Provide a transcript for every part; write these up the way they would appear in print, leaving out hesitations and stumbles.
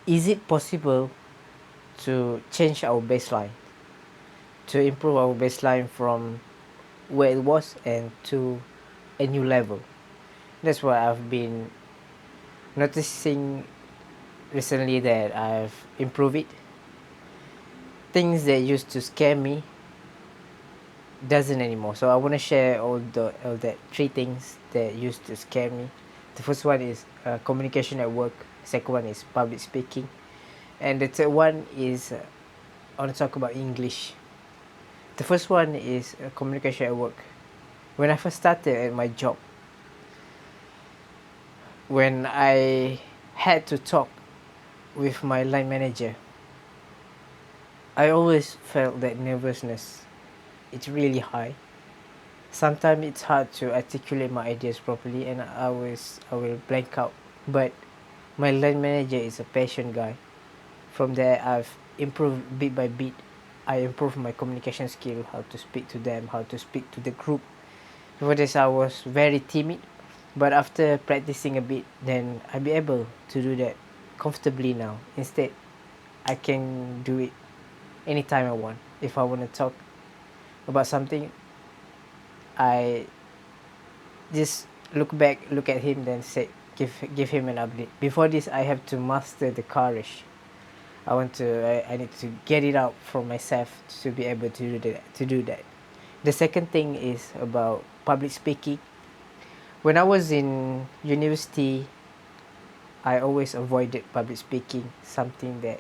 is it possible to change our baseline, to improve our baseline from where it was and to a new level? That's what I've been noticing recently, that I've improved it. Things that used to scare me doesn't anymore. So I want to share all that three things that used to scare me. The first one is communication at work. Second one is public speaking, and the third one is I want to talk about English. The first one is communication at work. When I first started at my job, when I had to talk with my line manager, I always felt that nervousness. It's really high. Sometimes it's hard to articulate my ideas properly, and I will blank out. But my line manager is a patient guy. From there, I've improved bit by bit. I improved my communication skill, how to speak to them, how to speak to the group. Before this, I was very timid, but after practicing a bit, then I'll be able to do that comfortably now. Instead, I can do it anytime I want. If I want to talk about something, I just look at him, then say, give him an update. Before this, I have to master the courage. I need to get it out from myself to be able to do that. The second thing is about public speaking. When I was in university, I always avoided public speaking, something that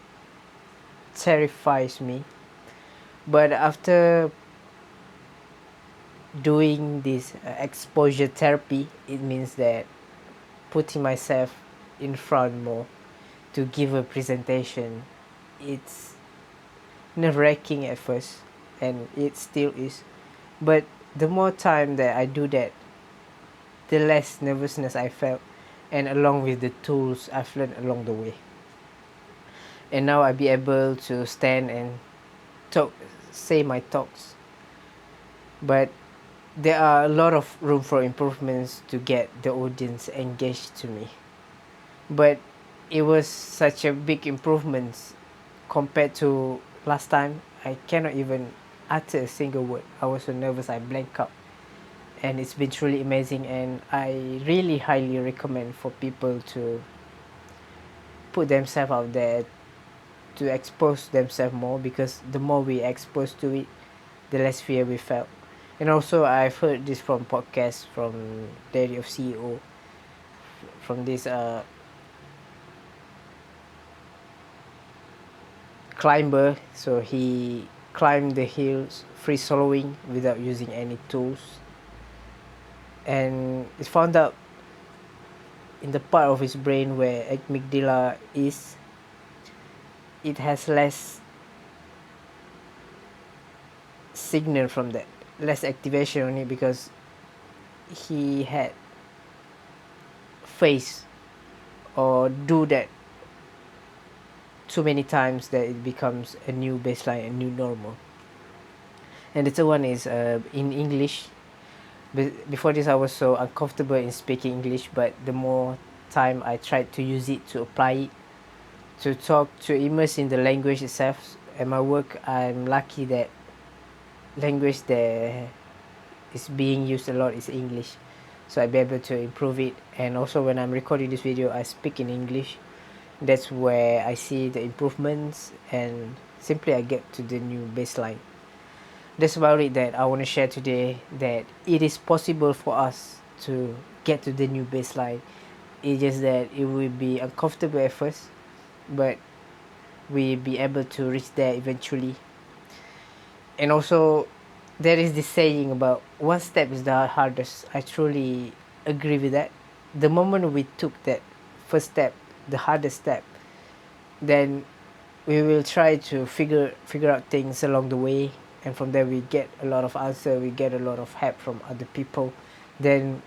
terrifies me. But after doing this exposure therapy, it means that putting myself in front more to give a presentation, it's nerve-wracking at first, and it still is. But the more time that I do that, the less nervousness I felt, and along with the tools I've learned along the way. And now I be able to stand and talk, say my talks. But there are a lot of room for improvements to get the audience engaged to me. But it was such a big improvement compared to last time. I cannot even utter a single word. I was so nervous, I blank out. And it's been truly amazing, and I really highly recommend for people to put themselves out there, to expose themselves more, because the more we expose to it, the less fear we felt. And also, I've heard this from podcasts from Diary of CEO, from this climber. So he climbed the hills free soloing without using any tools, and it's found out in the part of his brain where amygdala is, it has less signal from that, less activation on it, because he had faced or do that too many times that it becomes a new baseline, a new normal. And the third one is in English. Before this, I was so uncomfortable in speaking English, but the more time I tried to use it, to apply it, to talk, to immerse in the language itself. At my work, I'm lucky that language that is being used a lot is English, so I'll be able to improve it. And also, when I'm recording this video, I speak in English. That's where I see the improvements, and simply I get to the new baseline. That's about it that I want to share today, that it is possible for us to get to the new baseline. It's just that it will be uncomfortable at first, but we'll be able to reach there eventually. And also, there is this saying about one step is the hardest. I truly agree with that. The moment we took that first step, the hardest step, then we will try to figure out things along the way, and from there we get a lot of answer, we get a lot of help from other people. Then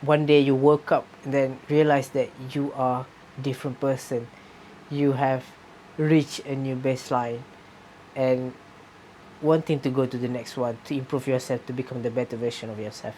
one day you woke up and then realize that you are a different person. You have reached a new baseline, and wanting to go to the next one, to improve yourself, to become the better version of yourself.